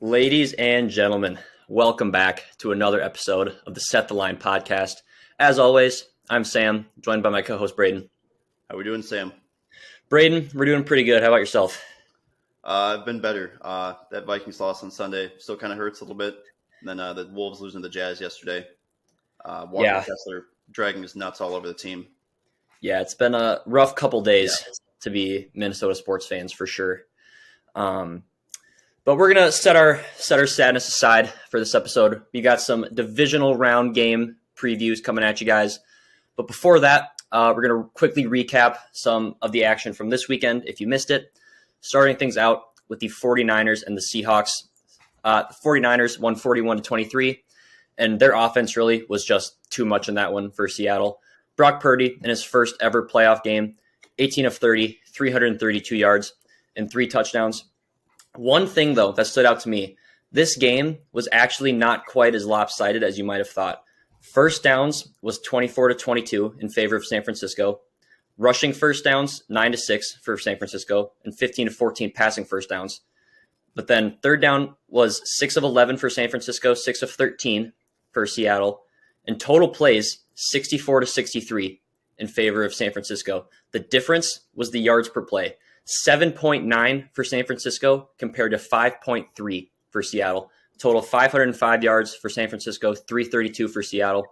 Ladies and gentlemen, welcome back to another episode of the Set the Line podcast. As always, I'm Sam, joined by my co-host Braden. How we doing, Sam? Braden, we're doing pretty good. How about yourself? I've been better. That Vikings loss on Sunday still kind of hurts a little bit. And then the Wolves losing to the Jazz yesterday. Walker Kessler dragging his nuts all over the team. Yeah, it's been a rough couple days to be Minnesota sports fans for sure. But we're gonna set our sadness aside for this episode. We got some divisional round game previews coming at you guys. But before that, we're gonna quickly recap some of the action from this weekend if you missed it. Starting things out with the 49ers and the Seahawks. The 49ers won 41-23, and their offense really was just too much in that one for Seattle. Brock Purdy, in his first ever playoff game, 18 of 30, 332 yards, and 3 touchdowns. One thing, though, that stood out to me, this game was actually not quite as lopsided as you might have thought. First downs was 24-22 in favor of San Francisco. Rushing first downs, 9-6 for San Francisco, and 15-14 passing first downs. But then third down was 6 of 11 for San Francisco, 6 of 13 for Seattle. And total plays, 64-63 in favor of San Francisco. The difference was the yards per play. 7.9 for San Francisco compared to 5.3 for Seattle. Total 505 yards for San Francisco, 332 for Seattle.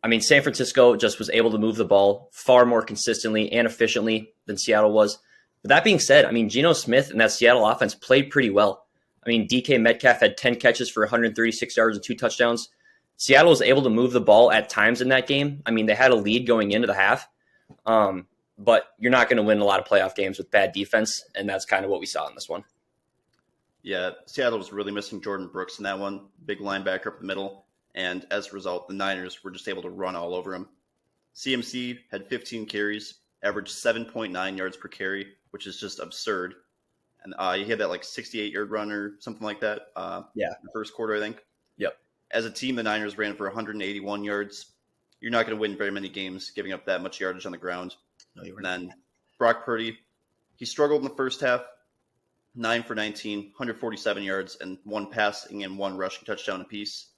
I mean, San Francisco just was able to move the ball far more consistently and efficiently than Seattle was. But that being said, I mean, Geno Smith and that Seattle offense played pretty well. I mean, DK Metcalf had 10 catches for 136 yards and 2 touchdowns. Seattle was able to move the ball at times in that game. I mean, they had a lead going into the half. But you're not going to win a lot of playoff games with bad defense, and that's kind of what we saw in this one. Yeah, Seattle was really missing Jordan Brooks in that one, big linebacker up the middle, and as a result, the Niners were just able to run all over him. CMC had 15 carries, averaged 7.9 yards per carry, which is just absurd. And he had that 68-yard run or something like that. In the first quarter, I think. Yep. As a team, the Niners ran for 181 yards. You're not going to win very many games giving up that much yardage on the ground. No, you were and then Brock Purdy, he struggled in the first half, 9 for 19, 147 yards, and 1 passing and 1 rushing touchdown apiece.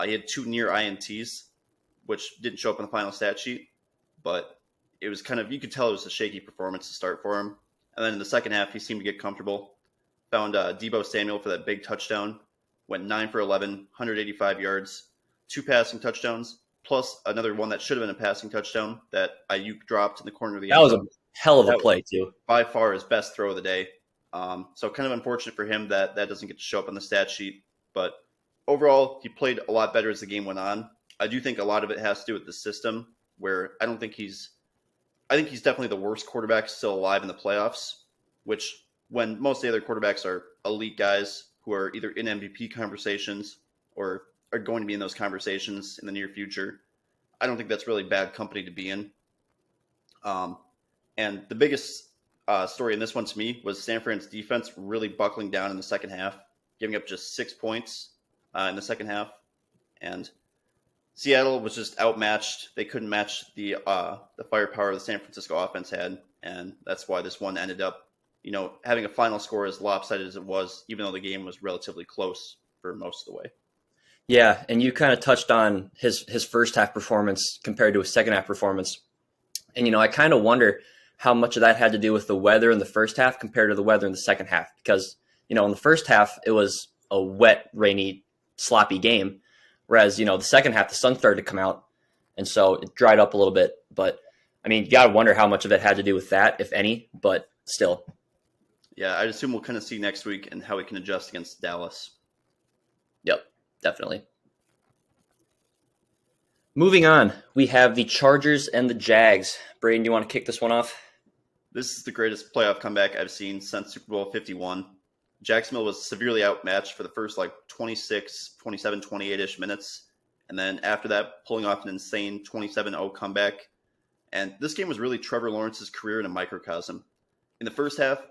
He had 2 near INTs, which didn't show up in the final stat sheet, but it was kind of, you could tell it was a shaky performance to start for him. And then in the second half, he seemed to get comfortable. Found Deebo Samuel for that big touchdown, went 9 for 11, 185 yards, 2 passing touchdowns, plus another one that should have been a passing touchdown that Ayuk dropped in the corner of the end zone. That was a hell of a play, too. By far his best throw of the day. So kind of unfortunate for him that doesn't get to show up on the stat sheet. But overall, he played a lot better as the game went on. I do think a lot of it has to do with the system, where I think he's definitely the worst quarterback still alive in the playoffs, which when most of the other quarterbacks are elite guys who are either in MVP conversations or are going to be in those conversations in the near future. I don't think that's really bad company to be in. And the biggest story in this one to me was San Fran's defense really buckling down in the second half, giving up just 6 points in the second half. And Seattle was just outmatched. They couldn't match the firepower the San Francisco offense had. And that's why this one ended up, having a final score as lopsided as it was, even though the game was relatively close for most of the way. Yeah, and you kind of touched on his first half performance compared to his second half performance. And, I kind of wonder how much of that had to do with the weather in the first half compared to the weather in the second half. Because, in the first half, it was a wet, rainy, sloppy game. Whereas, the second half, the sun started to come out. And so it dried up a little bit. But, you got to wonder how much of it had to do with that, if any. But still. Yeah, I assume we'll kind of see next week and how he can adjust against Dallas. Yep. Definitely. Moving on, we have the Chargers and the Jags. Braden, do you want to kick this one off? This is the greatest playoff comeback I've seen since Super Bowl 51. Jacksonville was severely outmatched for the first 26, 27, 28-ish minutes. And then after that, pulling off an insane 27-0 comeback. And this game was really Trevor Lawrence's career in a microcosm. In the first half,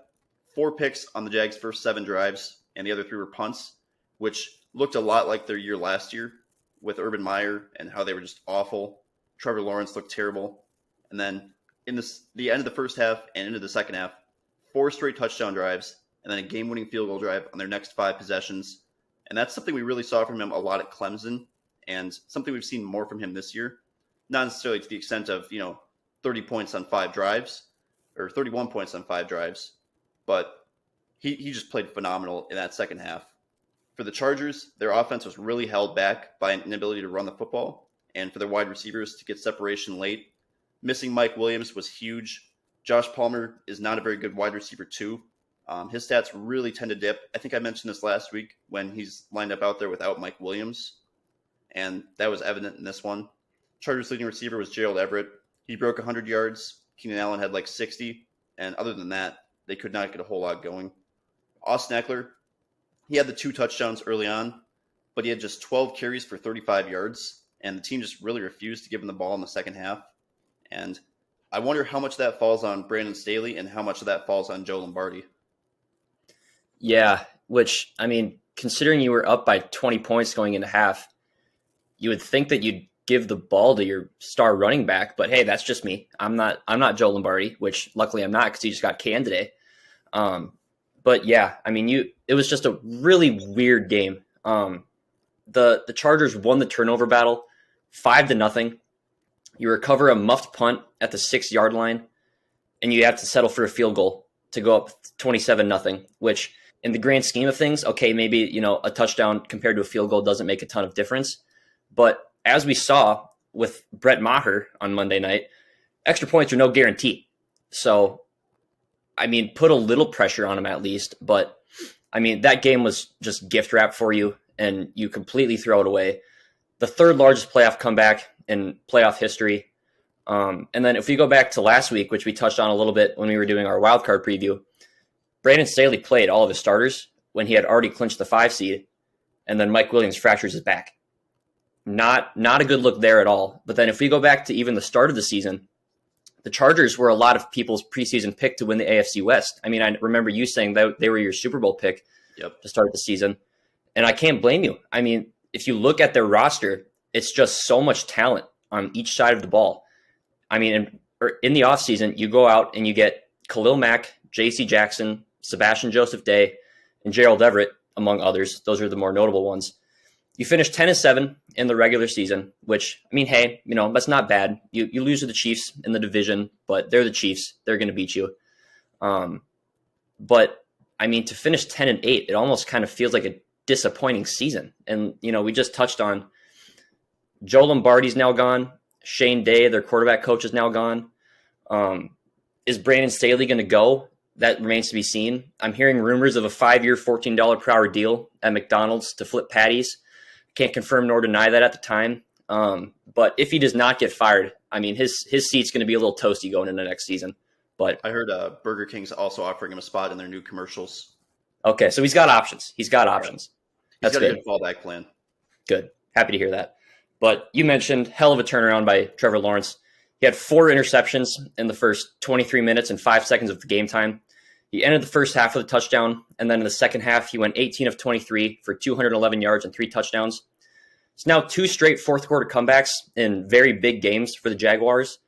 4 picks on the Jags' first 7 drives, and the other 3 were punts, which looked a lot like their year last year with Urban Meyer and how they were just awful. Trevor Lawrence looked terrible. And then in the end of the first half and into the second half, 4 straight touchdown drives, and then a game-winning field goal drive on their next 5 possessions. And that's something we really saw from him a lot at Clemson, and something we've seen more from him this year. Not necessarily to the extent of, 30 points on 5 drives, or 31 points on 5 drives, but he just played phenomenal in that second half. For the Chargers, their offense was really held back by an inability to run the football, and for their wide receivers to get separation late. Missing Mike Williams was huge. Josh Palmer is not a very good wide receiver too. His stats really tend to dip. I think I mentioned this last week when he's lined up out there without Mike Williams, and that was evident in this one. Chargers' leading receiver was Gerald Everett. He broke 100 yards. Keenan Allen had like 60, and other than that, they could not get a whole lot going. Austin Eckler, he had the 2 touchdowns early on, but he had just 12 carries for 35 yards, and the team just really refused to give him the ball in the second half. And I wonder how much of that falls on Brandon Staley and how much of that falls on Joe Lombardi. Yeah, which, considering you were up by 20 points going into half, you would think that you'd give the ball to your star running back, but hey, that's just me. I'm not Joe Lombardi, which luckily I'm not because he just got canned today. But yeah, it was just a really weird game. The Chargers won the turnover battle 5-0. You recover a muffed punt at the 6-yard line, and you have to settle for a field goal to go up 27-0, which in the grand scheme of things, okay, maybe, a touchdown compared to a field goal doesn't make a ton of difference. But as we saw with Brett Maher on Monday night, extra points are no guarantee. So, put a little pressure on him at least. But, that game was just gift wrap for you, and you completely throw it away. The 3rd largest playoff comeback in playoff history. And then if we go back to last week, which we touched on a little bit when we were doing our wildcard preview, Brandon Staley played all of his starters when he had already clinched the 5 seed, and then Mike Williams fractures his back. Not a good look there at all. But then if we go back to even the start of the season, the Chargers were a lot of people's preseason pick to win the AFC West. I remember you saying that they were your Super Bowl pick to start the season, and I can't blame you. If you look at their roster, it's just so much talent on each side of the ball. In the offseason, you go out and you get Khalil Mack, J.C. Jackson, Sebastian Joseph Day, and Gerald Everett, among others. Those are the more notable ones. You finish 10-7 in the regular season, which, hey, that's not bad. You lose to the Chiefs in the division, but they're the Chiefs. They're going to beat you. But, to finish 10-8, it almost kind of feels like a disappointing season. And, we just touched on Joe Lombardi's now gone. Shane Day, their quarterback coach, is now gone. Is Brandon Staley going to go? That remains to be seen. I'm hearing rumors of a 5-year, $14 per hour deal at McDonald's to flip patties. Can't confirm nor deny that at the time. But if he does not get fired, his seat's going to be a little toasty going into next season. But I heard Burger King's also offering him a spot in their new commercials. Okay, so he's got options. He's got a That's good fallback plan. Good. Happy to hear that. But you mentioned hell of a turnaround by Trevor Lawrence. He had 4 interceptions in the first 23 minutes and 5 seconds of the game time. He ended the first half with a touchdown, and then in the second half, he went 18 of 23 for 211 yards and 3 touchdowns. It's now 2 straight fourth-quarter comebacks in very big games for the Jaguars,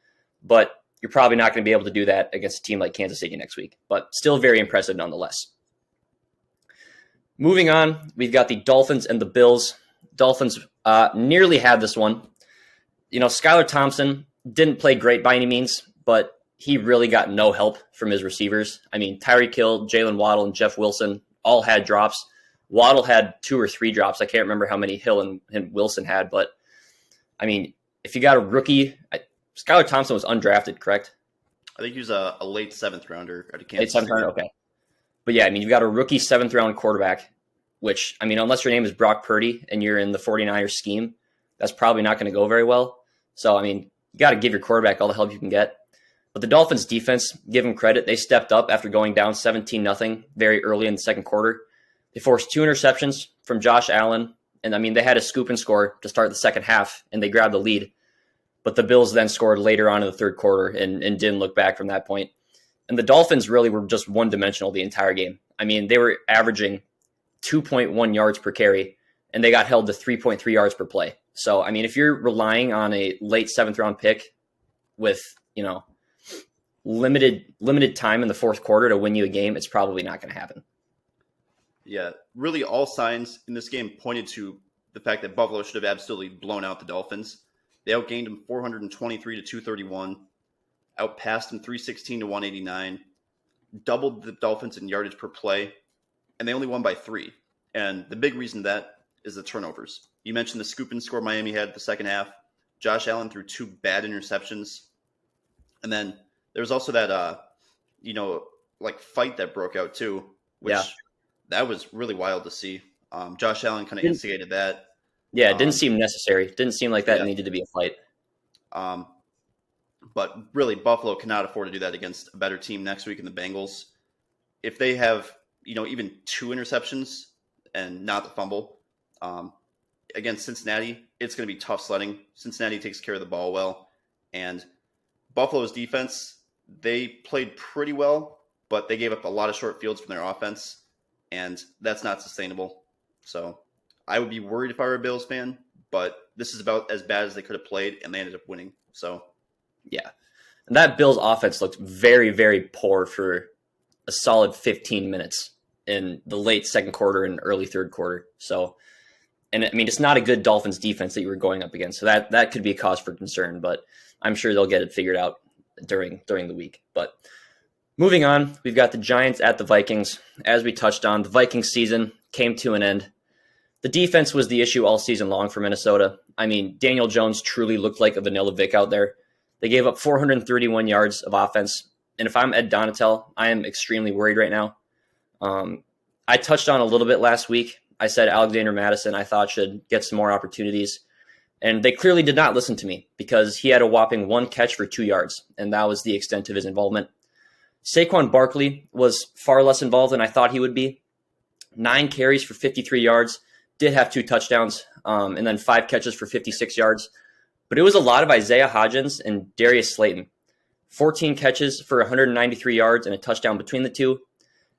but you're probably not going to be able to do that against a team like Kansas City next week, but still very impressive nonetheless. Moving on, we've got the Dolphins and the Bills. Dolphins nearly had this one. Skylar Thompson didn't play great by any means, but he really got no help from his receivers. Tyreek Hill, Jalen Waddle, and Jeff Wilson all had drops. Waddle had 2 or 3 drops. I can't remember how many Hill and Wilson had, but if you got a rookie, Skylar Thompson was undrafted, correct? I think he was a late 7th rounder out of Kansas City. Okay. But yeah, you've got a rookie 7th round quarterback, which, unless your name is Brock Purdy and you're in the 49ers scheme, that's probably not going to go very well. So, you got to give your quarterback all the help you can get. But the Dolphins defense, give them credit. They stepped up after going down 17-0 very early in the second quarter. They forced 2 interceptions from Josh Allen. And, they had a scoop and score to start the second half, and they grabbed the lead. But the Bills then scored later on in the third quarter and didn't look back from that point. And the Dolphins really were just one-dimensional the entire game. They were averaging 2.1 yards per carry, and they got held to 3.3 yards per play. So, if you're relying on a late 7th round pick with, limited time in the fourth quarter to win you a game, it's probably not going to happen. Yeah, really all signs in this game pointed to the fact that Buffalo should have absolutely blown out the Dolphins. They outgained them 423 to 231, outpassed them 316 to 189, doubled the Dolphins in yardage per play, and they only won by 3. And the big reason that is the turnovers. You mentioned the scoop and score Miami had the second half. Josh Allen threw 2 bad interceptions. And then there was also that fight that broke out too, which Yeah. that was really wild to see. Josh Allen kind of Didn't- instigated that. Yeah, it didn't seem necessary. Didn't seem like that Yeah. needed to be a fight. Um, but really, Buffalo cannot afford to do that against a better team next week in the Bengals. If they have, even 2 interceptions and not the fumble against Cincinnati, it's going to be tough sledding. Cincinnati takes care of the ball well, and Buffalo's defense, they played pretty well, but they gave up a lot of short fields from their offense, and that's not sustainable. So I would be worried if I were a Bills fan, but this is about as bad as they could have played, and they ended up winning. So Yeah. And that Bills offense looked very, very poor for a solid 15 minutes in the late second quarter and early third quarter. So, and I mean, it's not a good Dolphins defense that you were going up against. So that could be a cause for concern, but I'm sure they'll get it figured out during the week. But moving on, we've got the Giants at the Vikings. As we touched on, the Vikings season came to an end. The defense was the issue all season long for Minnesota. I mean, Daniel Jones truly looked like a vanilla Vic out there. They gave up 431 yards of offense. And if I'm Ed Donatel, I am extremely worried right now. I touched on a little bit last week. I said Alexander Madison I thought should get some more opportunities. And they clearly did not listen to me because he had a whopping 1 catch for 2 yards. And that was the extent of his involvement. Saquon Barkley was far less involved than I thought he would be. 9 carries for 53 yards. Did have 2 touchdowns, and then 5 catches for 56 yards. But it was a lot of Isaiah Hodgins and Darius Slayton. 14 catches for 193 yards and a touchdown between the two.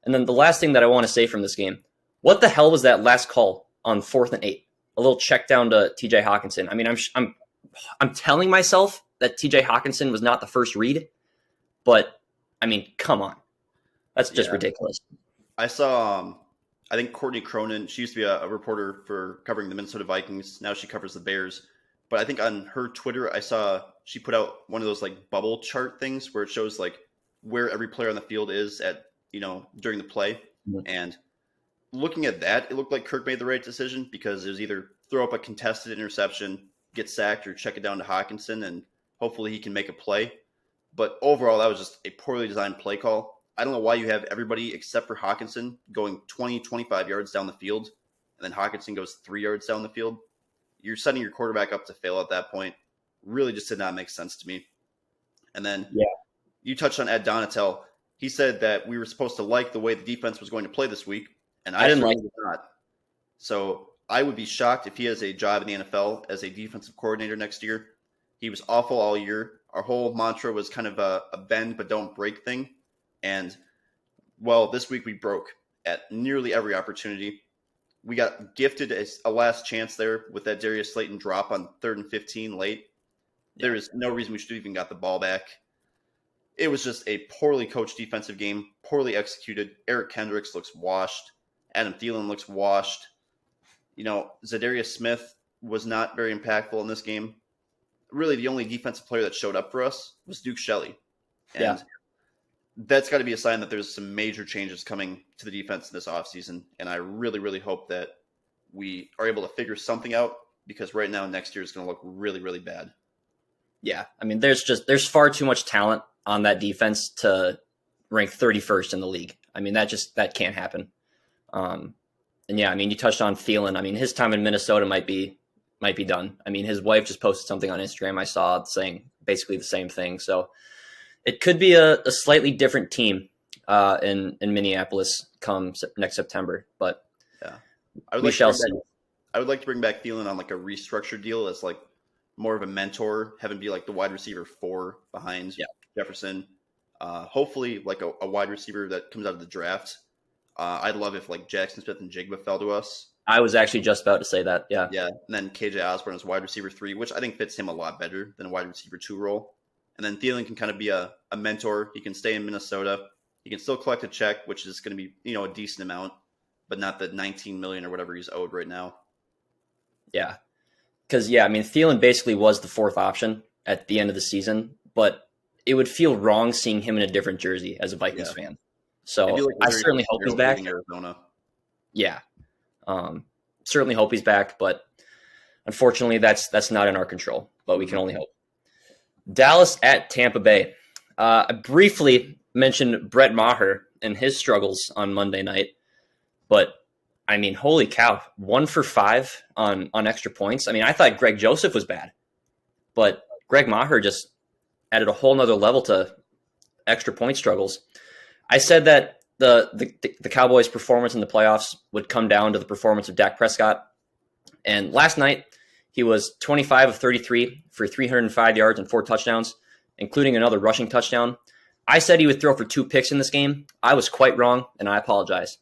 And then the last thing that I want to say from this game, what the hell was that last call on 4th and 8? A little check down to TJ Hawkinson. I mean, I'm telling myself that TJ Hawkinson was not the first read, but I mean, come on. That's just ridiculous. I saw I think Courtney Cronin, she used to be a reporter for covering the Minnesota Vikings. Now she covers the Bears. But I think on her Twitter, I saw she put out one of those like bubble chart things where it shows like where every player on the field is at, during the play. Mm-hmm. And looking at that, it looked like Kirk made the right decision because it was either throw up a contested interception, get sacked, or check it down to Hawkinson, and hopefully he can make a play. But overall, that was just a poorly designed play call. I don't know why you have everybody except for Hawkinson going 20, 25 yards down the field, and then Hawkinson goes 3 yards down the field. You're setting your quarterback up to fail at that point. Really just did not make sense to me. And then you touched on Ed Donatel. He said that we were supposed to like the way the defense was going to play this week, and I didn't like it. Not. So I would be shocked if he has a job in the NFL as a defensive coordinator next year. He was awful all year. Our whole mantra was kind of a bend but don't break thing. And, well, this week we broke at nearly every opportunity. We got gifted a last chance there with that Darius Slayton drop on 3rd and 15 late. Yeah. There is no reason we should have even got the ball back. It was just a poorly coached defensive game, poorly executed. Eric Kendricks looks washed. Adam Thielen looks washed. Zadarius Smith was not very impactful in this game. Really, the only defensive player that showed up for us was Duke Shelley. And that's got to be a sign that there's some major changes coming to the defense this offseason. And I really, really hope that we are able to figure something out because right now next year is going to look really, really bad. Yeah. I mean, there's far too much talent on that defense to rank 31st in the league. I mean, that can't happen. And yeah, I mean, you touched on Thielen. I mean, his time in Minnesota might be done. I mean, his wife just posted something on Instagram I saw saying basically the same thing. So it could be a slightly different team in Minneapolis come next September, but we shall see. I would like to bring back Thielen on like a restructured deal as like more of a mentor, have him be like the wide receiver 4 behind Jefferson. Hopefully like a wide receiver that comes out of the draft. I'd love if like Jackson Smith and Jigba fell to us. I was actually just about to say that. Yeah. Yeah. And then KJ Osborne as wide receiver 3, which I think fits him a lot better than a wide receiver 2 role. And then Thielen can kind of be a mentor. He can stay in Minnesota. He can still collect a check, which is going to be, a decent amount. but not the 19 million or whatever he's owed right now. Yeah. Because, I mean, Thielen basically was the fourth option at the end of the season, but it would feel wrong seeing him in a different jersey as a Vikings fan. So I certainly hope he's back. Arizona. Yeah. Certainly hope he's back, but unfortunately that's not in our control, but we can only hope. Dallas at Tampa Bay. I briefly mentioned Brett Maher and his struggles on Monday night, but I mean, holy cow, 1 for 5 on extra points. I mean, I thought Greg Joseph was bad, but Greg Maher just added a whole nother level to extra point struggles. I said that the Cowboys' performance in the playoffs would come down to the performance of Dak Prescott. And last night, he was 25 of 33 for 305 yards and 4 touchdowns, including another rushing touchdown. I said he would throw for 2 picks in this game. I was quite wrong, and I apologize.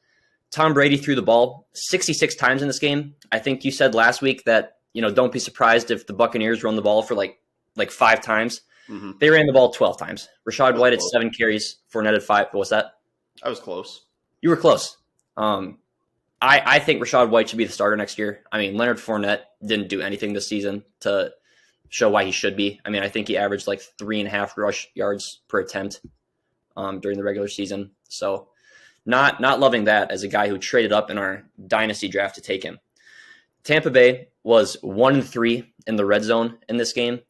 Tom Brady threw the ball 66 times in this game. I think you said last week that, don't be surprised if the Buccaneers run the ball for like 5 times. Mm-hmm. They ran the ball 12 times. Rashad White had 7 carries, Fournette had 5. What was that? I was close. You were close. I think Rashad White should be the starter next year. I mean, Leonard Fournette didn't do anything this season to show why he should be. I mean, I think he averaged like 3.5 rush yards per attempt during the regular season. So not loving that as a guy who traded up in our dynasty draft to take him. Tampa Bay was 1-3 in the red zone in this game.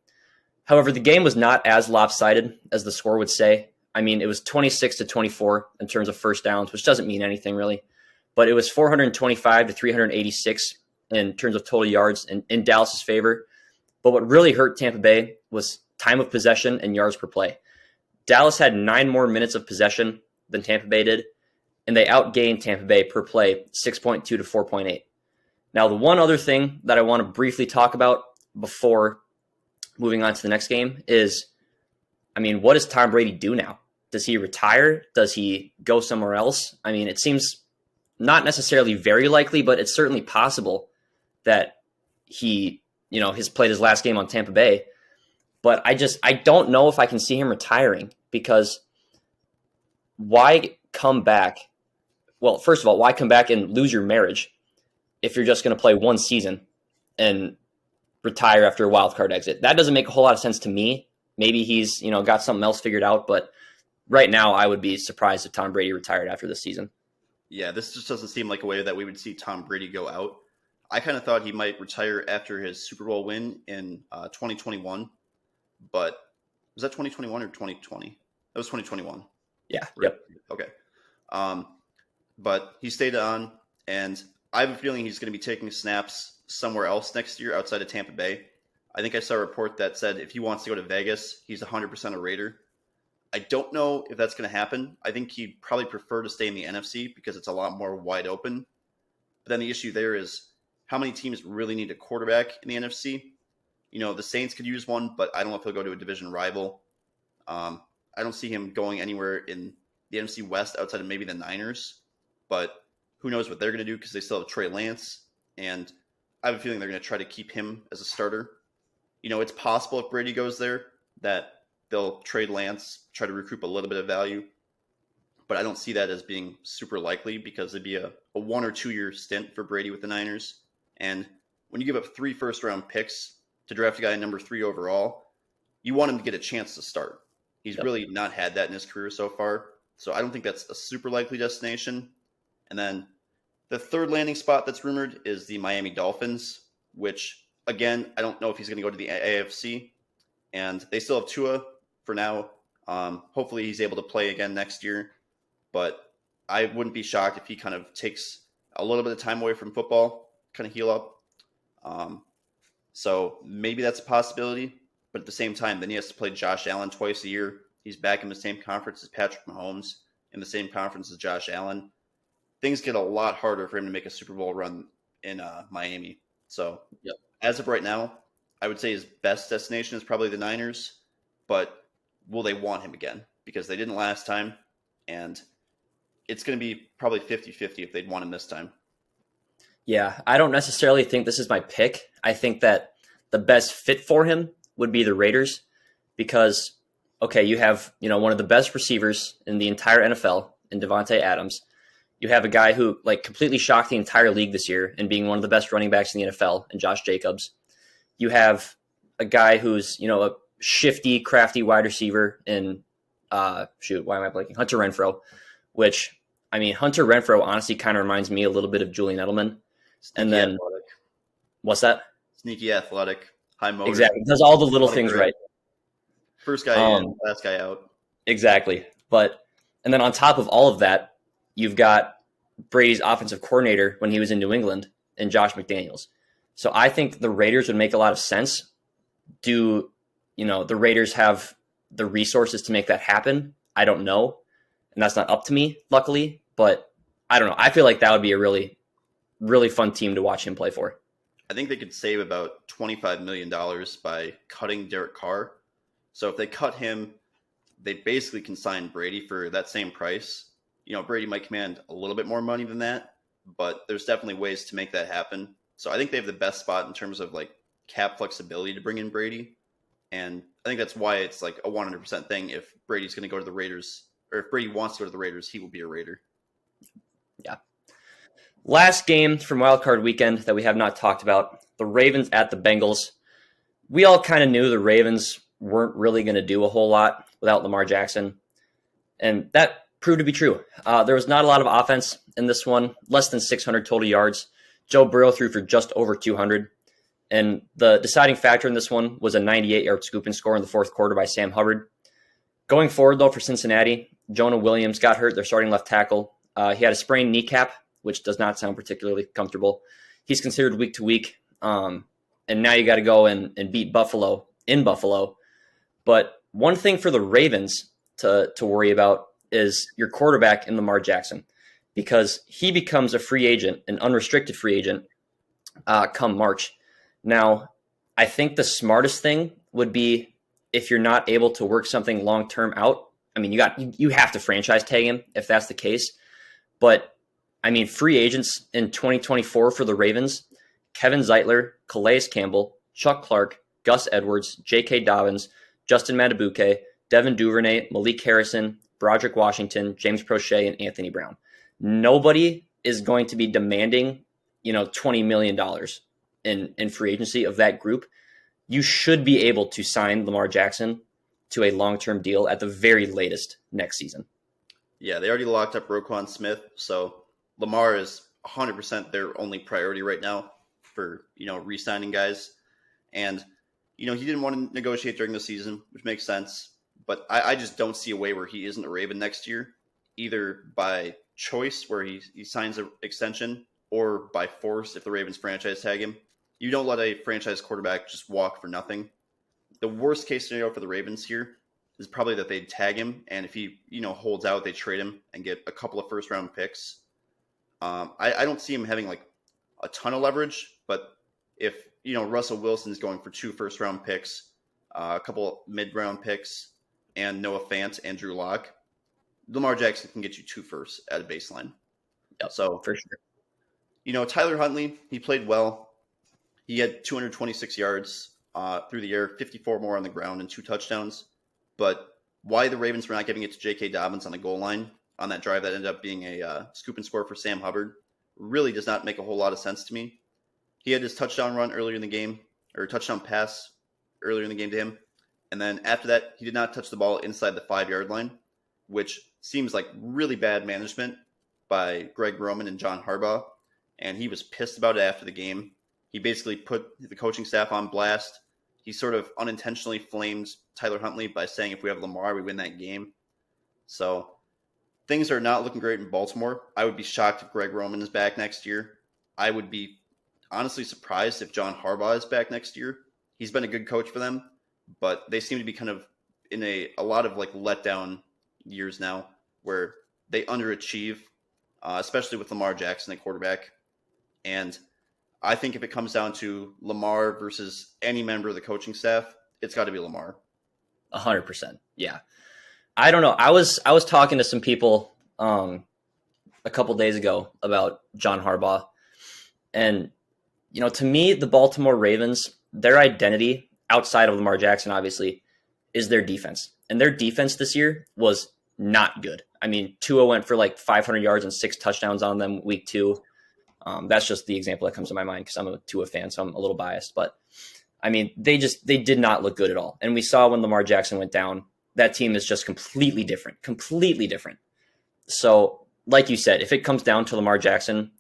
However, the game was not as lopsided as the score would say. I mean, it was 26-24 in terms of first downs, which doesn't mean anything really. But it was 425 to 386 in terms of total yards in Dallas's favor. But what really hurt Tampa Bay was time of possession and yards per play. Dallas had 9 more minutes of possession than Tampa Bay did, and they outgained Tampa Bay per play 6.2 to 4.8. Now, the one other thing that I want to briefly talk about before moving on to the next game is, I mean, what does Tom Brady do now? Does he retire? Does he go somewhere else? I mean, it seems not necessarily very likely, but it's certainly possible that he, has played his last game on Tampa Bay. But I don't know if I can see him retiring, because why come back? Well, first of all, why come back and lose your marriage if you're just going to play one season and retire after a wild card exit? That doesn't make a whole lot of sense to me. Maybe he's, got something else figured out, but right now I would be surprised if Tom Brady retired after this season. Yeah, this just doesn't seem like a way that we would see Tom Brady go out. I kind of thought he might retire after his Super Bowl win in 2021, but was that 2021 or 2020? That was 2021. Yeah. Right? Yep. Okay. But he stayed on, and I have a feeling he's going to be taking snaps somewhere else next year outside of Tampa Bay. I think I saw a report that said if he wants to go to Vegas, he's 100% a Raider. I don't know if that's going to happen. I think he'd probably prefer to stay in the NFC because it's a lot more wide open. But then the issue there is how many teams really need a quarterback in the NFC? The Saints could use one, but I don't know if he'll go to a division rival. I don't see him going anywhere in the NFC West outside of maybe the Niners. But who knows what they're going to do because they still have Trey Lance. And I have a feeling they're going to try to keep him as a starter. It's possible if Brady goes there that they'll trade Lance, try to recoup a little bit of value. But I don't see that as being super likely because it'd be a 1 or 2 year stint for Brady with the Niners. And when you give up 3 first-round picks to draft a guy number 3 overall, you want him to get a chance to start. He's really not had that in his career so far. So I don't think that's a super likely destination. And then the third landing spot that's rumored is the Miami Dolphins, which, again, I don't know if he's going to go to the AFC. And they still have Tua for now. Hopefully he's able to play again next year. But I wouldn't be shocked if he kind of takes a little bit of time away from football, kind of heal up. So maybe that's a possibility. But at the same time, then he has to play Josh Allen twice a year. He's back in the same conference as Patrick Mahomes, in the same conference as Josh Allen. Things get a lot harder for him to make a Super Bowl run in Miami. So As of right now, I would say his best destination is probably the Niners. But will they want him again? Because they didn't last time. And it's going to be probably 50-50 if they'd want him this time. Yeah, I don't necessarily think this is my pick. I think that the best fit for him would be the Raiders because, okay, you have, one of the best receivers in the entire NFL in Devontae Adams. You have a guy who like completely shocked the entire league this year and being one of the best running backs in the NFL, and Josh Jacobs. You have a guy who's, a shifty, crafty wide receiver in why am I blanking? Hunter Renfrow, which, Hunter Renfrow honestly kind of reminds me a little bit of Julian Edelman. Sneaky And then, athletic. What's that? Sneaky athletic, high motor. Exactly. Does all the little things right. First guy in, last guy out. Exactly. And then on top of all of that, you've got Brady's offensive coordinator when he was in New England and Josh McDaniels. So I think the Raiders would make a lot of sense. Do, the Raiders have the resources to make that happen? I don't know. And that's not up to me, luckily. But I don't know. I feel like that would be a really, really fun team to watch him play for. I think they could save about $25 million by cutting Derek Carr. So if they cut him, they basically can sign Brady for that same price. Brady might command a little bit more money than that, but there's definitely ways to make that happen. So I think they have the best spot in terms of like cap flexibility to bring in Brady. And I think that's why it's like a 100% thing. If Brady's going to go to the Raiders, or if Brady wants to go to the Raiders, he will be a Raider. Yeah. Last game from Wildcard Weekend that we have not talked about, the Ravens at the Bengals. We all kind of knew the Ravens weren't really going to do a whole lot without Lamar Jackson. And that proved to be true. There was not a lot of offense in this one, less than 600 total yards. Joe Burrow threw for just over 200. And the deciding factor in this one was a 98-yard scoop and score in the fourth quarter by Sam Hubbard. Going forward, though, for Cincinnati, Jonah Williams got hurt, their starting left tackle. He had a sprained kneecap, which does not sound particularly comfortable. He's considered week to week. And now you got to go and beat Buffalo in Buffalo. But one thing for the Ravens to worry about is your quarterback in Lamar Jackson, because he becomes a free agent, an unrestricted free agent, come March. Now, I think the smartest thing would be if you're not able to work something long-term out. You have to franchise tag him if that's the case. But, free agents in 2024 for the Ravens, Kevin Zeitler, Calais Campbell, Chuck Clark, Gus Edwards, J.K. Dobbins, Justin Matabuke, Devin Duvernay, Malik Harrison, Broderick Washington, James Prochet, and Anthony Brown. Nobody is going to be demanding, $20 million in free agency of that group. You should be able to sign Lamar Jackson to a long-term deal at the very latest next season. Yeah, they already locked up Roquan Smith, so Lamar is 100% their only priority right now for, re-signing guys. And, he didn't want to negotiate during the season, which makes sense. But I just don't see a way where he isn't a Raven next year, either by choice where he signs an extension or by force if the Ravens franchise tag him. You don't let a franchise quarterback just walk for nothing. The worst case scenario for the Ravens here is probably that they tag him, and if he holds out, they trade him and get a couple of first round picks. I don't see him having like a ton of leverage, but if Russell Wilson's going for 2 first round picks, a couple mid round picks, and Noah Fant and Drew Lock, Lamar Jackson can get you 2 firsts at a baseline. Yep, so for sure. Tyler Huntley, he played well. He had 226 yards through the air, 54 more on the ground, and 2 touchdowns. But why the Ravens were not giving it to J.K. Dobbins on the goal line on that drive that ended up being a scoop and score for Sam Hubbard really does not make a whole lot of sense to me. He had his touchdown run earlier in the game, or touchdown pass earlier in the game to him. And then after that, he did not touch the ball inside the 5-yard line, which seems like really bad management by Greg Roman and John Harbaugh. And he was pissed about it after the game. He basically put the coaching staff on blast. He sort of unintentionally flamed Tyler Huntley by saying if we have Lamar, we win that game. So things are not looking great in Baltimore. I would be shocked if Greg Roman is back next year. I would be honestly surprised if John Harbaugh is back next year. He's been a good coach for them, but they seem to be kind of in a lot of like letdown years now where they underachieve, especially with Lamar Jackson at quarterback. And I think if it comes down to Lamar versus any member of the coaching staff, it's got to be Lamar. 100%. Yeah. I don't know. I was talking to some people a couple days ago about John Harbaugh. And, to me, the Baltimore Ravens, their identity outside of Lamar Jackson, obviously, is their defense. And their defense this year was not good. I mean, Tua went for like 500 yards and 6 touchdowns on them week 2. That's just the example that comes to my mind because I'm a Tua fan, so I'm a little biased. But I mean, they did not look good at all. And we saw when Lamar Jackson went down, that team is just completely different. So, like you said, if it comes down to Lamar Jackson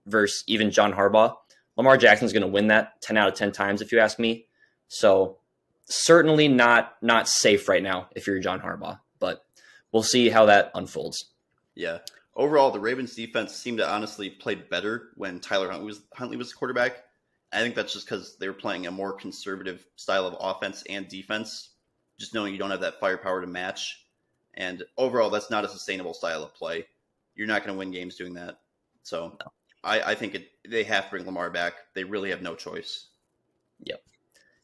versus even John Harbaugh, Lamar Jackson's going to win that 10 out of 10 times, if you ask me. So, certainly not safe right now if you're John Harbaugh, but we'll see how that unfolds. Yeah. Overall, the Ravens defense seemed to honestly play better when Tyler Huntley was the quarterback. I think that's just because they were playing a more conservative style of offense and defense, just knowing you don't have that firepower to match. And overall, that's not a sustainable style of play. You're not going to win games doing that. So No. I think they have to bring Lamar back. They really have no choice. Yep.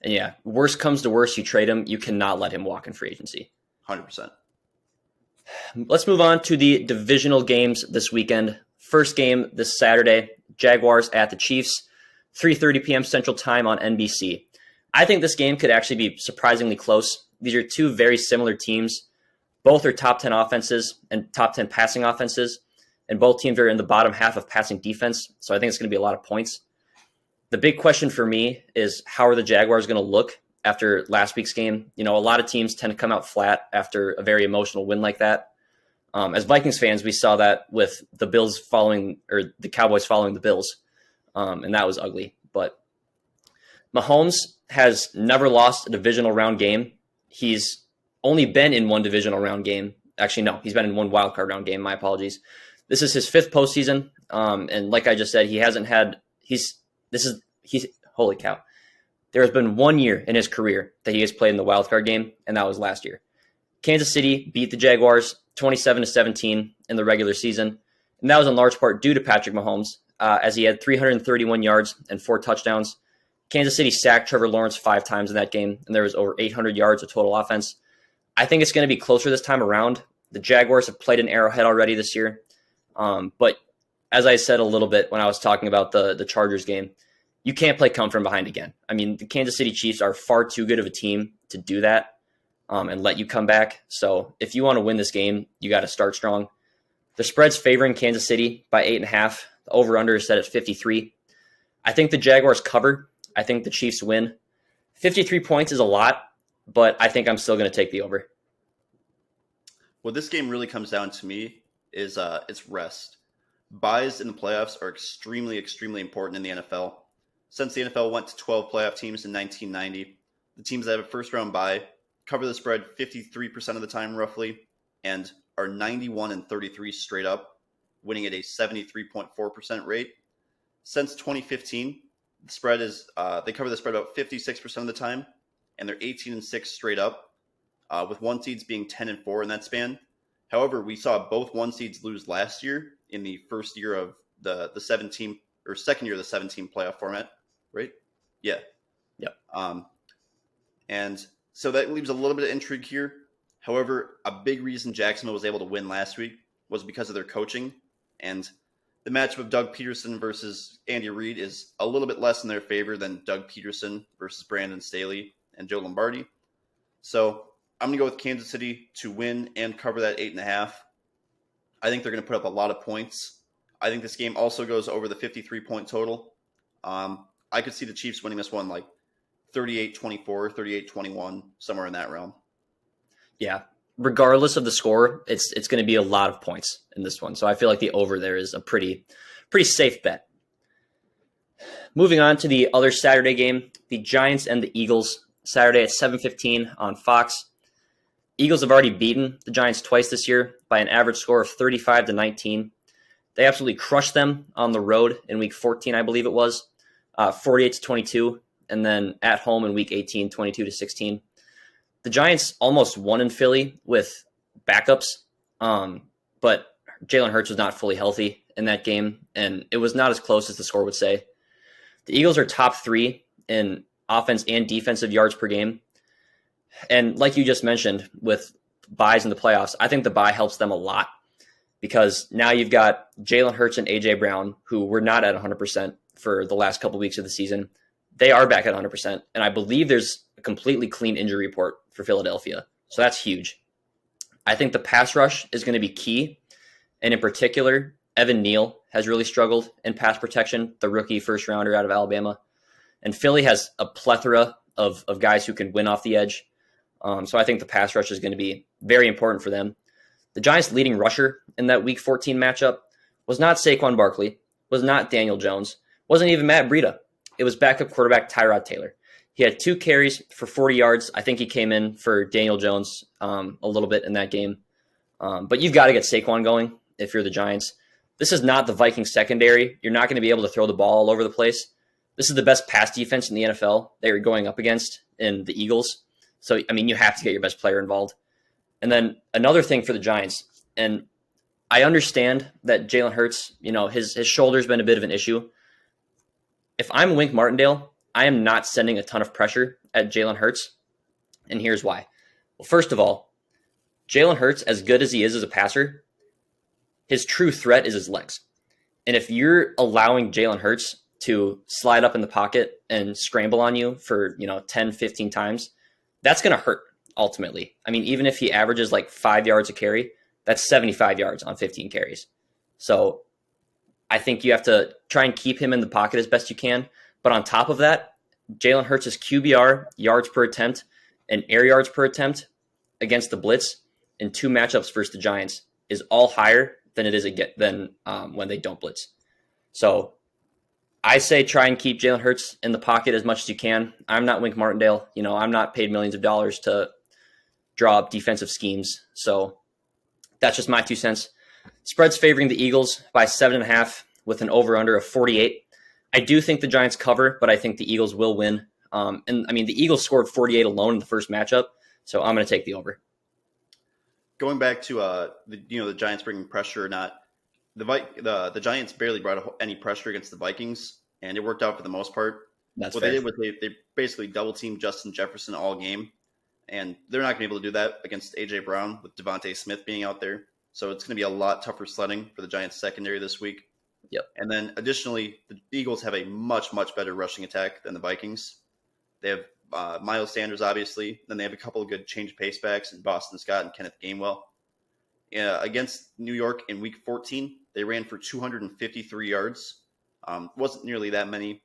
And yeah, worst comes to worst, you trade him. You cannot let him walk in free agency. 100%. Let's move on to the divisional games this weekend. First game this Saturday, Jaguars at the Chiefs. 3:30 p.m. Central Time on NBC. I think this game could actually be surprisingly close. These are two very similar teams. Both are top 10 offenses and top 10 passing offenses, and both teams are in the bottom half of passing defense, so I think it's going to be a lot of points. The big question for me is how are the Jaguars going to look after last week's game? You know, a lot of teams tend to come out flat after a very emotional win like that. As Vikings fans, we saw that with the Cowboys following the Bills. And that was ugly. But Mahomes has never lost a divisional round game. He's only been in one divisional round game. Actually, no, he's been in one wildcard round game. My apologies. This is his 5th postseason. And like I just said, holy cow. There has been 1 year in his career that he has played in the wildcard game, and that was last year. Kansas City beat the Jaguars 27-17 in the regular season. And that was in large part due to Patrick Mahomes. As he had 331 yards and 4 touchdowns. Kansas City sacked Trevor Lawrence 5 times in that game, and there was over 800 yards of total offense. I think it's going to be closer this time around. The Jaguars have played an Arrowhead already this year. But as I said a little bit when I was talking about the Chargers game, you can't play come from behind again. I mean, the Kansas City Chiefs are far too good of a team to do that and let you come back. So if you want to win this game, you got to start strong. The spread's favoring Kansas City by 8.5. The over-under is set at 53. I think the Jaguars cover. I think the Chiefs win. 53 points is a lot, but I think I'm still going to take the over. What this game really comes down to me is it's rest. Buys in the playoffs are extremely, extremely important in the NFL. Since the NFL went to 12 playoff teams in 1990, the teams that have a first-round bye cover the spread 53% of the time roughly and are 91-33 straight up, winning at a 73.4% rate. Since 2015, the spread is they cover the spread about 56% of the time, and they're 18-6 straight up, with one seeds being 10-4 in that span. However, we saw both one seeds lose last year in the first year of the 17 or second year of the 17 playoff format, right? Yeah. Yep. And so that leaves a little bit of intrigue here. However, a big reason Jacksonville was able to win last week was because of their coaching. And the matchup of Doug Peterson versus Andy Reid is a little bit less in their favor than Doug Peterson versus Brandon Staley and Joe Lombardi. So I'm going to go with Kansas City to win and cover that 8.5. I think they're going to put up a lot of points. I think this game also goes over the 53-point total. I could see the Chiefs winning this one like 38-24, 38-21, somewhere in that realm. Yeah. Regardless of the score, it's going to be a lot of points in this one. So I feel like the over there is a pretty safe bet. Moving on to the other Saturday game, the Giants and the Eagles, Saturday at 7:15 on Fox. Eagles have already beaten the Giants twice this year by an average score of 35-19. They absolutely crushed them on the road in week 14, I believe it was, 48-22, and then at home in week 18, 22-16. The Giants almost won in Philly with backups, but Jalen Hurts was not fully healthy in that game, and it was not as close as the score would say. The Eagles are top 3 in offense and defensive yards per game. And like you just mentioned, with buys in the playoffs, I think the bye helps them a lot because now you've got Jalen Hurts and A.J. Brown, who were not at 100% for the last couple weeks of the season. They are back at 100%, and I believe there's a completely clean injury report for Philadelphia. So that's huge. I think the pass rush is going to be key. And in particular, Evan Neal has really struggled in pass protection, the rookie first rounder out of Alabama. And Philly has a plethora of guys who can win off the edge. So I think the pass rush is going to be very important for them. The Giants' leading rusher in that Week 14 matchup was not Saquon Barkley, was not Daniel Jones, wasn't even Matt Breida. It was backup quarterback Tyrod Taylor. He had 2 carries for 40 yards. I think he came in for Daniel Jones a little bit in that game. But you've got to get Saquon going if you're the Giants. This is not the Vikings secondary. You're not going to be able to throw the ball all over the place. This is the best pass defense in the NFL that you're going up against in the Eagles. So, I mean, you have to get your best player involved. And then another thing for the Giants, and I understand that Jalen Hurts, his shoulder's been a bit of an issue. If I'm Wink Martindale, I am not sending a ton of pressure at Jalen Hurts, and here's why. Well, first of all, Jalen Hurts, as good as he is as a passer, his true threat is his legs. And if you're allowing Jalen Hurts to slide up in the pocket and scramble on you for, 10, 15 times, that's going to hurt ultimately. I mean, even if he averages like 5 yards a carry, that's 75 yards on 15 carries. So I think you have to try and keep him in the pocket as best you can. But on top of that, Jalen Hurts' QBR, yards per attempt, and air yards per attempt against the blitz in 2 matchups versus the Giants is all higher than it is when they don't blitz. So I say try and keep Jalen Hurts in the pocket as much as you can. I'm not Wink Martindale. I'm not paid millions of dollars to draw up defensive schemes. So that's just my 2 cents. Spread's favoring the Eagles by 7.5 with an over-under of 48. I do think the Giants cover, but I think the Eagles will win. The Eagles scored 48 alone in the first matchup, so I'm going to take the over. Going back to the Giants bringing pressure or not, the Giants barely brought any pressure against the Vikings, and it worked out for the most part. That's what fair. They did was they basically double teamed Justin Jefferson all game, and they're not going to be able to do that against AJ Brown with Devontae Smith being out there. So it's going to be a lot tougher sledding for the Giants secondary this week. Yep. And then additionally, the Eagles have a much, much better rushing attack than the Vikings. They have Miles Sanders, obviously. Then they have a couple of good change pace backs in Boston Scott and Kenneth Gainwell. Against New York in Week 14, they ran for 253 yards. Wasn't nearly that many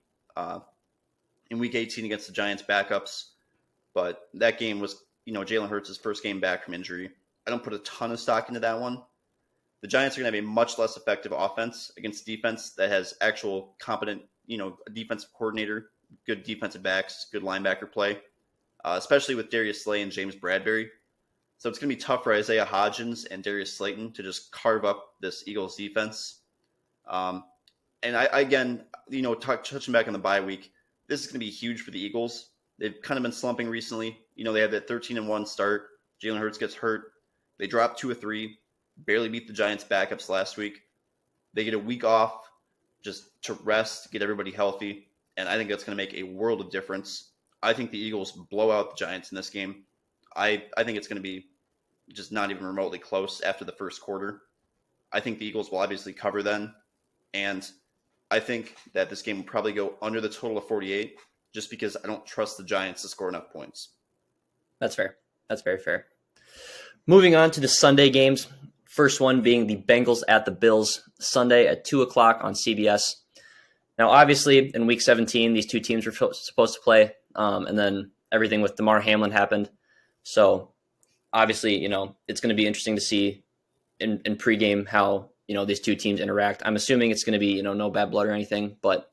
in Week 18 against the Giants backups. But that game was, Jalen Hurts' first game back from injury. I don't put a ton of stock into that one. The Giants are going to have a much less effective offense against defense that has actual competent, defensive coordinator, good defensive backs, good linebacker play, especially with Darius Slay and James Bradbury. So it's going to be tough for Isaiah Hodgins and Darius Slayton to just carve up this Eagles defense. And touching back on the bye week, this is going to be huge for the Eagles. They've kind of been slumping recently. They had that 13-1 start. Jalen Hurts gets hurt. They dropped 2 of 3, barely beat the Giants backups last week. They get a week off just to rest, get everybody healthy, and I think that's going to make a world of difference. I think the Eagles blow out the Giants in this game. I think it's going to be just not even remotely close after the first quarter. I think the Eagles will obviously cover then, and I think that this game will probably go under the total of 48 just because I don't trust the Giants to score enough points. That's fair. That's very fair. Moving on to the Sunday games. First one being the Bengals at the Bills, Sunday at 2 o'clock on CBS. Now, obviously, in Week 17, these 2 teams were supposed to play, and then everything with Damar Hamlin happened. So, obviously, it's going to be interesting to see in pregame how, these 2 teams interact. I'm assuming it's going to be, no bad blood or anything, but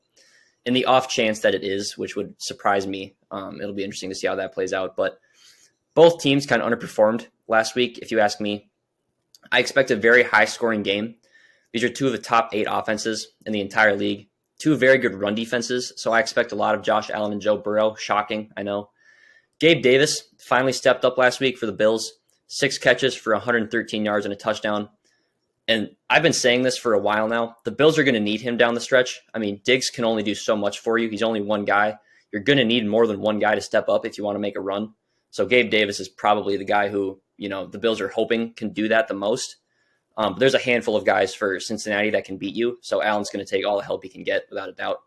in the off chance that it is, which would surprise me, it'll be interesting to see how that plays out. But both teams kind of underperformed last week, if you ask me. I expect a very high-scoring game. These are 2 of the top 8 offenses in the entire league. 2 very good run defenses, so I expect a lot of Josh Allen and Joe Burrow. Shocking, I know. Gabe Davis finally stepped up last week for the Bills. 6 catches for 113 yards and a touchdown. And I've been saying this for a while now. The Bills are going to need him down the stretch. I mean, Diggs can only do so much for you. He's only one guy. You're going to need more than one guy to step up if you want to make a run. So Gabe Davis is probably the guy who, the Bills are hoping can do that the most. But there's a handful of guys for Cincinnati that can beat you. So Allen's going to take all the help he can get without a doubt.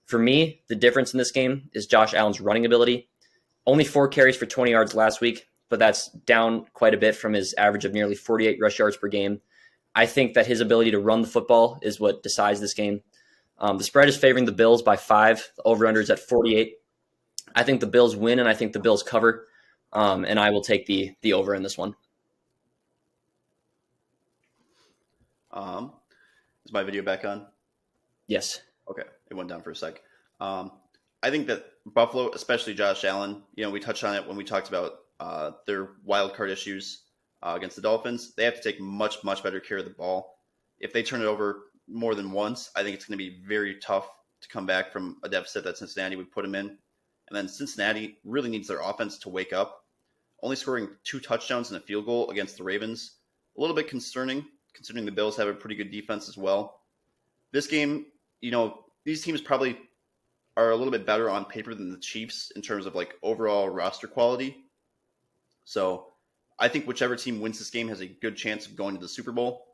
For me, the difference in this game is Josh Allen's running ability. Only 4 carries for 20 yards last week. but that's down quite a bit from his average of nearly 48 rush yards per game. I think that his ability to run the football is what decides this game. The spread is favoring the Bills by 5. The over-under is at 48. I think the Bills win, and I think the Bills cover, and I will take the over in this one. Is my video back on? Yes. Okay, it went down for a sec. I think that Buffalo, especially Josh Allen, we touched on it when we talked about their wild card issues against the Dolphins. They have to take much, much better care of the ball. If they turn it over more than once, I think it's going to be very tough to come back from a deficit that Cincinnati would put them in. And then Cincinnati really needs their offense to wake up. Only scoring 2 touchdowns and a field goal against the Ravens, a little bit concerning, considering the Bills have a pretty good defense as well. This game, these teams probably are a little bit better on paper than the Chiefs in terms of like overall roster quality. So I think whichever team wins this game has a good chance of going to the Super Bowl.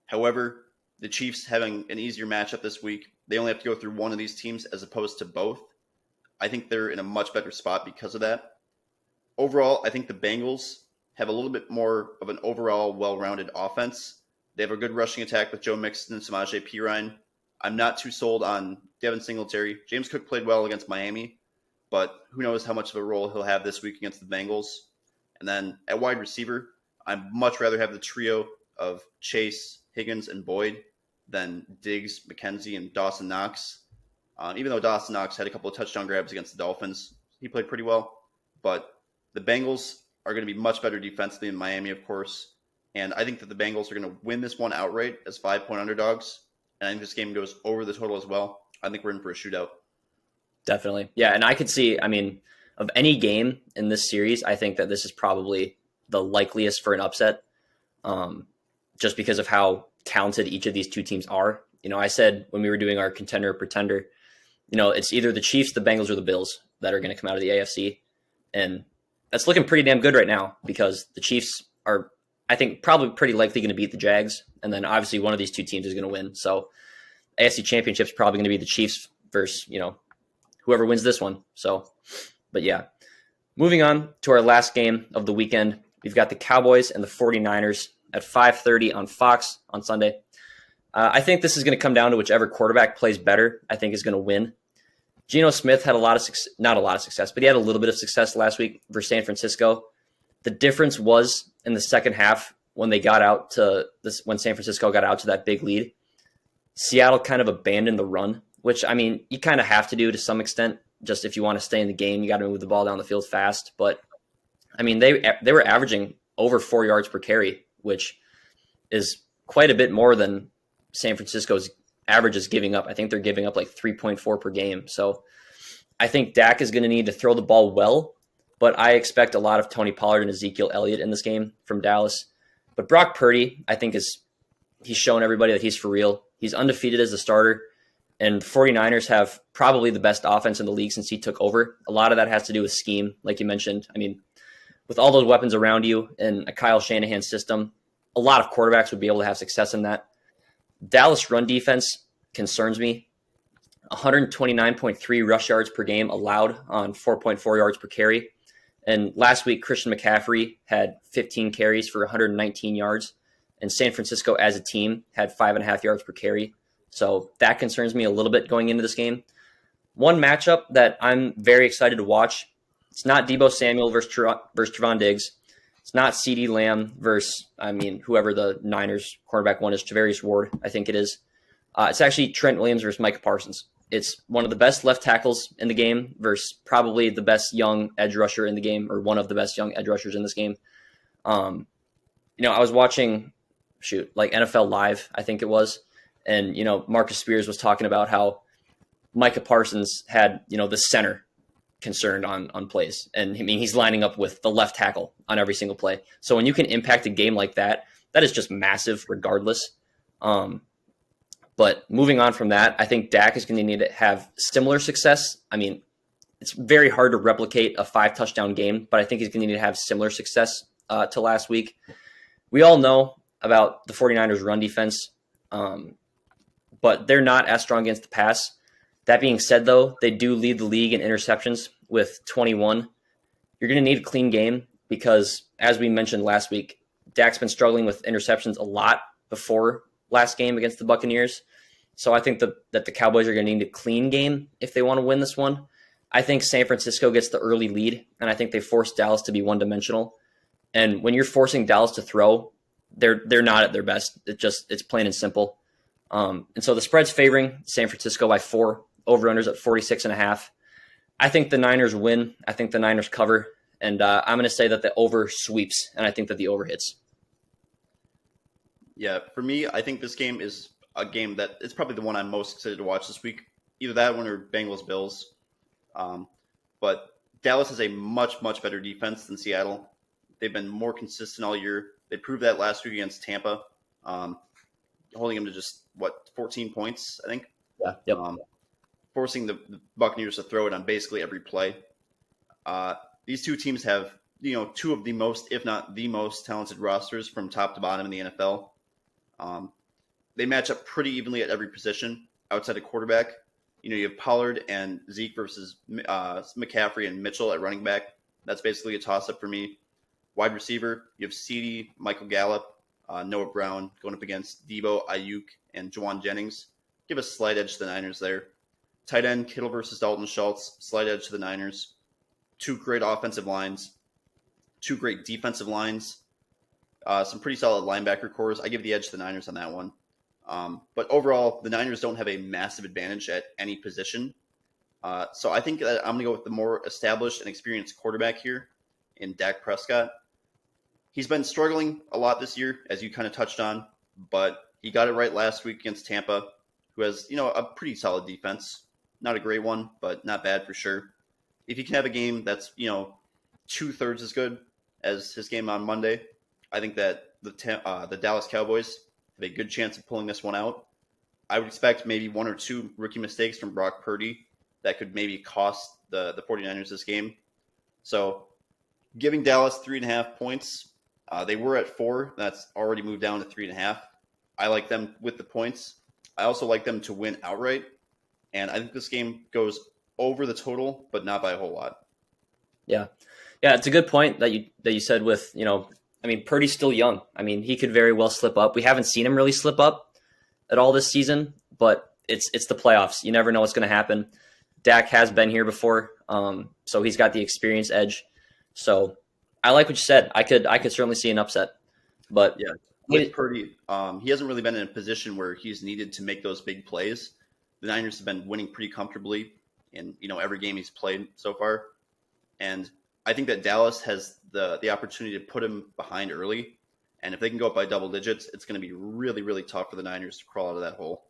However, the Chiefs having an easier matchup this week, they only have to go through one of these teams as opposed to both. I think they're in a much better spot because of that. Overall, I think the Bengals have a little bit more of an overall well-rounded offense. They have a good rushing attack with Joe Mixon and Samaje Perine. I'm not too sold on Devin Singletary. James Cook played well against Miami, but who knows how much of a role he'll have this week against the Bengals. And then at wide receiver, I'd much rather have the trio of Chase, Higgins, and Boyd than Diggs, McKenzie, and Dawson Knox. Even though Dawson Knox had a couple of touchdown grabs against the Dolphins, he played pretty well. But the Bengals are going to be much better defensively than Miami, of course. And I think that the Bengals are going to win this one outright as 5-point underdogs. And I think this game goes over the total as well. I think we're in for a shootout. Definitely. Yeah, and I could see, of any game in this series, I think that this is probably the likeliest for an upset, just because of how talented each of these two teams are. I said when we were doing our contender or pretender, it's either the Chiefs, the Bengals, or the Bills that are going to come out of the AFC. And that's looking pretty damn good right now because the Chiefs are, I think, probably pretty likely going to beat the Jags. And then obviously one of these two teams is going to win. So AFC Championship is probably going to be the Chiefs versus, whoever wins this one. So, but yeah. Moving on to our last game of the weekend, we've got the Cowboys and the 49ers at 5:30 on Fox on Sunday. I think this is going to come down to whichever quarterback plays better, I think is going to win. Geno Smith had not a lot of success, but he had a little bit of success last week versus San Francisco. The difference was in the second half when they got out to this, when San Francisco got out to that big lead. Seattle kind of abandoned the run, which, you kind of have to do to some extent. Just if you want to stay in the game, you got to move the ball down the field fast. But, they were averaging over 4 yards per carry, which is quite a bit more than San Francisco's average is giving up. I think they're giving up like 3.4 per game. So I think Dak is going to need to throw the ball well, but I expect a lot of Tony Pollard and Ezekiel Elliott in this game from Dallas. But Brock Purdy, I think he's shown everybody that he's for real. He's undefeated as a starter, and 49ers have probably the best offense in the league since he took over. A lot of that has to do with scheme, like you mentioned. With all those weapons around you in a Kyle Shanahan system, a lot of quarterbacks would be able to have success in that. Dallas run defense concerns me. 129.3 rush yards per game allowed on 4.4 yards per carry. And last week, Christian McCaffrey had 15 carries for 119 yards. And San Francisco as a team had 5.5 yards per carry. So that concerns me a little bit going into this game. One matchup that I'm very excited to watch, it's not Deebo Samuel versus Trevon Diggs. It's not CeeDee Lamb versus, whoever the Niners cornerback one is, Tavarius Ward, I think it is. It's actually Trent Williams versus Micah Parsons. It's one of the best left tackles in the game versus probably the best young edge rusher in the game, or one of the best young edge rushers in this game. I was watching, NFL Live, I think it was, and, Marcus Spears was talking about how Micah Parsons had, the center concerned on plays. And he's lining up with the left tackle on every single play. So when you can impact a game like that, that is just massive regardless. But moving on from that, I think Dak is going to need to have similar success. It's very hard to replicate a 5-touchdown game, but I think he's going to need to have similar success to last week. We all know about the 49ers run defense, but they're not as strong against the pass. That being said, though, they do lead the league in interceptions with 21. You're going to need a clean game because, as we mentioned last week, Dak's been struggling with interceptions a lot before last game against the Buccaneers. So I think that the Cowboys are going to need a clean game if they want to win this one. I think San Francisco gets the early lead, and I think they force Dallas to be one-dimensional. And when you're forcing Dallas to throw, they're not at their best. It's plain and simple. And so the spread's favoring San Francisco by 4, over-unders at 46.5. I think the Niners win. I think the Niners cover. And I'm going to say that the over sweeps, and I think that the over hits. Yeah, for me, I think this game is a game that it's probably the one I'm most excited to watch this week. Either that one or Bengals-Bills. But Dallas has a much, much better defense than Seattle. They've been more consistent all year. They proved that last week against Tampa, holding them to just, 14 points, I think? Yeah. Yep. Forcing the Buccaneers to throw it on basically every play. These two teams have, two of the most, if not the most talented rosters from top to bottom in the NFL. They match up pretty evenly at every position outside of quarterback. You have Pollard and Zeke versus McCaffrey and Mitchell at running back. That's basically a toss-up for me. Wide receiver, you have CeeDee, Michael Gallup, Noah Brown going up against Debo, Ayuk, and Juwan Jennings. Give a slight edge to the Niners there. Tight end, Kittle versus Dalton Schultz, slight edge to the Niners. 2 great offensive lines, 2 great defensive lines, some pretty solid linebacker cores. I give the edge to the Niners on that one. But overall, the Niners don't have a massive advantage at any position. So I think that I'm going to go with the more established and experienced quarterback here in Dak Prescott. He's been struggling a lot this year, as you kind of touched on, but he got it right last week against Tampa, who has, a pretty solid defense. Not a great one, but not bad for sure. If he can have a game that's, 2/3 as good as his game on Monday, I think that the Dallas Cowboys have a good chance of pulling this one out. I would expect maybe 1 or 2 rookie mistakes from Brock Purdy that could maybe cost the 49ers this game. So giving Dallas 3.5 points. They were at 4. That's already moved down to 3.5. I like them with the points. I also like them to win outright. And I think this game goes over the total, but not by a whole lot. Yeah, it's a good point that you said with, Purdy's still young. He could very well slip up. We haven't seen him really slip up at all this season, but it's the playoffs. You never know what's going to happen. Dak has been here before, so he's got the experience edge. So I like what you said. I could certainly see an upset. But yeah, with Purdy, he hasn't really been in a position where he's needed to make those big plays. The Niners have been winning pretty comfortably in every game he's played so far, and I think that Dallas has the opportunity to put him behind early, and if they can go up by double digits, it's going to be really, really tough for the Niners to crawl out of that hole.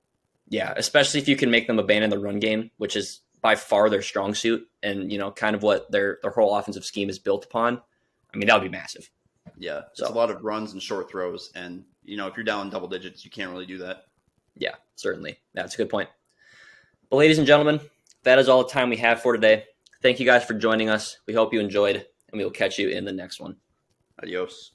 Yeah, especially if you can make them abandon the run game, which is by far their strong suit, and kind of what their whole offensive scheme is built upon. That would be massive. Yeah, it's a lot of runs and short throws, and if you're down double digits, you can't really do that. Yeah, certainly. That's a good point. But ladies and gentlemen, that is all the time we have for today. Thank you guys for joining us. We hope you enjoyed, and we will catch you in the next one. Adios.